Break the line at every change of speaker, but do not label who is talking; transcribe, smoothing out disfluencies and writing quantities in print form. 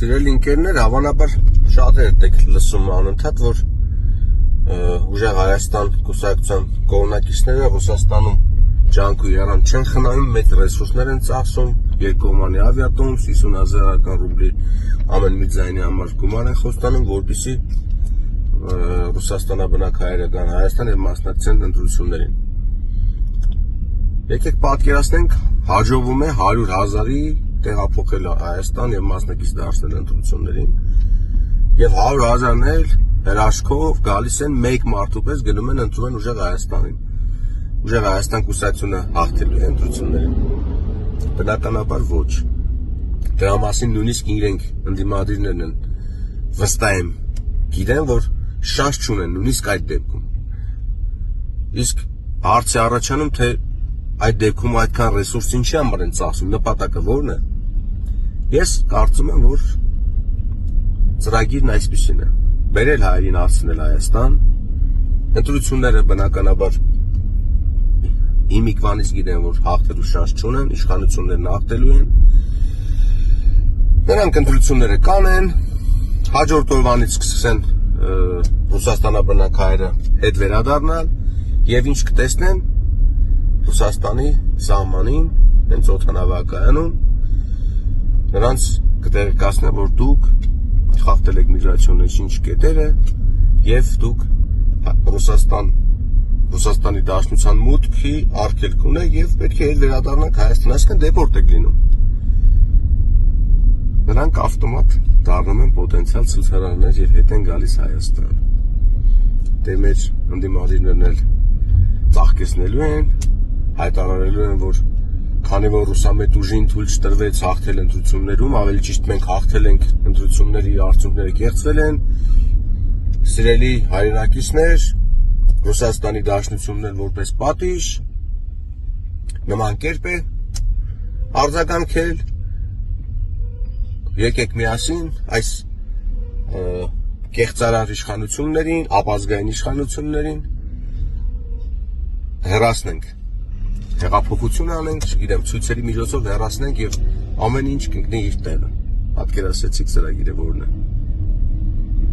Սիրելի ընկերներ, հավանաբար շատերդ եք լսում անընդհատ, որ ուժեղ Հայաստան կուսակցության կողմնակիցները Ռուսաստանում ջանք ու եռան չեն խնայում, մեծ ռեսուրսներ են ծախսում, երկկողմանի ավիատոմս, 50,000 ռուբլի ամեն մի ձայնի համար գումար են խոստանում, որպեսզի Ռուսաստանաբնակ հայերը գան Հայաստան եւ մասնակցեն ընտրություններին։ Եկեք պատկերացնենք, հաջողվում է 100,000-ի տեղափոխել Հայաստան եւ մասնակից դարձնել ընտրություններին, եւ 100,000-ն էլ հրաշքով գալիս են մեկ մարդու պես գնում են ընտրում են ուժեղ Հայաստանին։ Ուժեղ Հայաստան կուսակցությունը հաղթելու է ընտրություններին։ Բնականաբար ոչ։ Դրա մասին նույնիսկ իրենք ընդդիմադիրներն են վստահ եմ գիտեն, որ շանս չունեն նույնիսկ այդ դեպքում։ Իսկ հարցը առաջանում, թե այդ դեպքում այդքան ռեսուրս ինչի համար են ծախսում, նպատակը ո՞րն է։ Ես կարծում եմ, որ ծրագիրն այսպիսին է. բերել հայերին հարցնել Հայաստան, ընտրությունները բնականաբար հիմիկվանից գիտեն, որ հաղթելու շանս չունեն, իշխանություններն հաղթելու են, նրանք ընտրությունները կանեն, հաջորդ օրվանից սկսեն Ռուսաստանաբնակ հայերը հետ վերադառնալ եւ ինչ կտեսնեն Ռուսաստանի սահմանին, հենց օդանավակայանում նրանց կտեղեկացնեն, որ դուք խախտել եք միգրացիոն ինչ կետերը եւ դուք Ռուսաստանի Դաշնության մուտքի արգելք ունեք եւ պետք է վերադառնաք Հայաստան, այսինքն դեպորտ եք լինում։ Նրանք ավտոմատ դառնում են պոտենցիալ ցուցարարներ եւ հետ են գալիս Հայաստան։ Դե մեր ընդդիմադիրներն էլ ծաղկեցնելու են, հայտարարելու են, որ քանի որ ռուսամետ ուժին թույլ չտրվեց հաղթել ընտրություններում, ավելի ճիշտ մենք հաղթել ենք ընտրությունների արդյունքները կեղծվել են, սիրելի հայրենակիցներ, Ռուսաստանի Դաշնությունն էլ որպես պատիժ նման կերպ է արձագանքել, եկեք միասին այս կեղծարար իշխանություններին, ապազգային իշխանություններին հեռացնենք, հեղափոխություն անենք, չգիտեմ, ցույցերի միջոցով հեռացնենք եւ ամեն ինչ կընկնի իր տեղը։ Պատկերացրեցիք ծրագիրը որն է։